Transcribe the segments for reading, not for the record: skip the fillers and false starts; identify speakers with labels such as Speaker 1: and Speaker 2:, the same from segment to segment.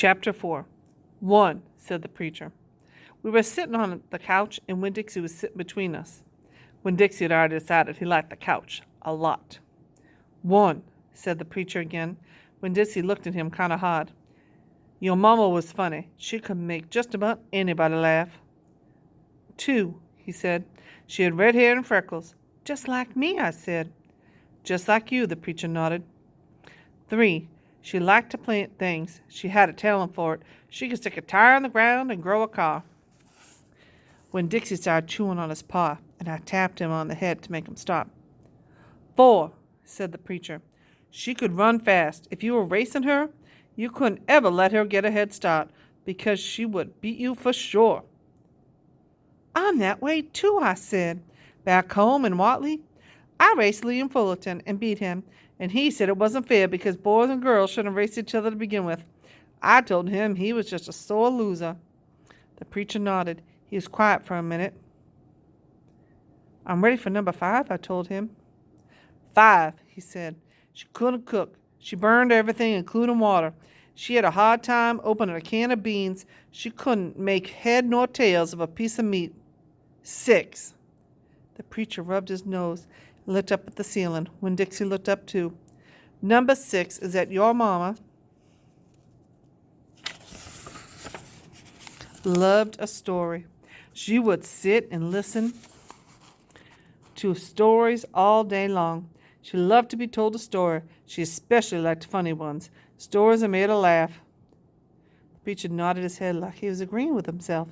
Speaker 1: Chapter 4. 1, said the preacher. We were sitting on the couch, and Winn Dixie was sitting between us. Winn Dixie had already decided he liked the couch a lot. 1, said the preacher again. Winn Dixie looked at him kind of hard. Your mama was funny. She could make just about anybody laugh. 2, he said. She had red hair and freckles. Just like me, I said. Just like you, the preacher nodded. 3, she liked to plant things. She had a talent for it. She could stick a tire in the ground and grow a car. When Dixie started chewing on his paw, and I tapped him on the head to make him stop. 4, said the preacher. She could run fast. If you were racing her, you couldn't ever let her get a head start, because she would beat you for sure. I'm that way too, I said. Back home in Watley, I raced Liam Fullerton and beat him, and he said it wasn't fair because boys and girls shouldn't race each other to begin with. I told him he was just a sore loser. The preacher nodded. He was quiet for a minute. I'm ready for number 5, I told him. 5, he said. She couldn't cook. She burned everything, including water. She had a hard time opening a can of beans. She couldn't make head nor tails of a piece of meat. 6. The preacher rubbed his nose and looked up at the ceiling. When Dixie looked up too. Number 6 is that your mama loved a story. She would sit and listen to stories all day long. She loved to be told a story. She especially liked funny ones. Stories that made her laugh. The preacher nodded his head like he was agreeing with himself.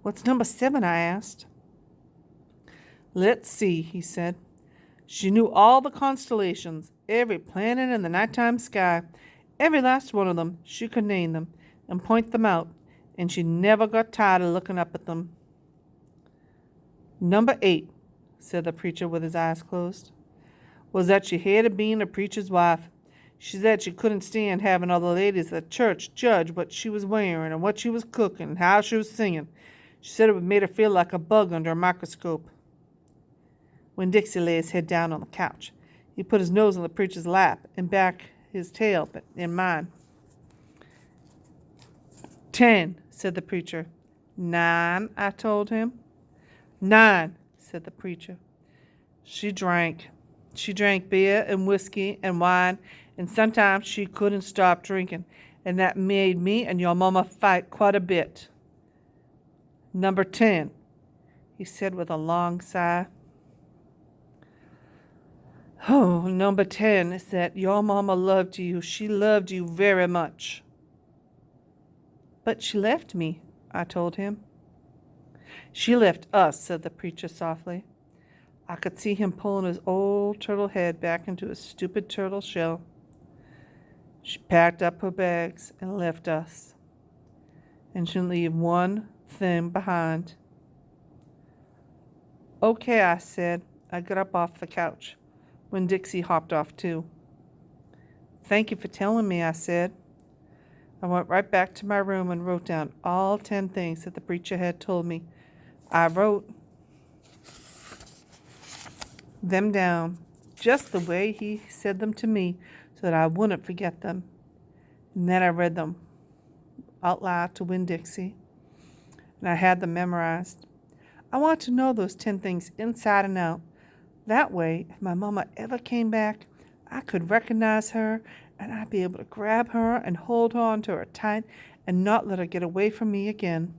Speaker 1: What's number 7? I asked. Let's see, he said. She knew all the constellations, every planet in the nighttime sky, every last one of them. She could name them and point them out, and she never got tired of looking up at them. Number 8, said the preacher with his eyes closed, was that she hated being a preacher's wife. She said she couldn't stand having other ladies at church judge what she was wearing and what she was cooking and how she was singing. She said it made her feel like a bug under a microscope. When Dixie lay his head down on the couch, he put his nose on the preacher's lap and back his tail in mine. 10, said the preacher. 9, I told him. 9, said the preacher. She drank. She drank beer and whiskey and wine, and sometimes she couldn't stop drinking, and that made me and your mama fight quite a bit. Number 10, he said with a long sigh. Oh, number 10 is that your mama loved you. She loved you very much. But she left me, I told him. She left us, said the preacher softly. I could see him pulling his old turtle head back into his stupid turtle shell. She packed up her bags and left us, and she didn't leave one thing behind. Okay, I said. I got up off the couch when Dixie hopped off too. Thank you for telling me, I said. I went right back to my room and wrote down all 10 things that the preacher had told me. I wrote them down just the way he said them to me so that I wouldn't forget them. And then I read them out loud to Winn Dixie, and I had them memorized. I want to know those 10 things inside and out. That way, if my mama ever came back, I could recognize her, and I'd be able to grab her and hold on to her tight and not let her get away from me again.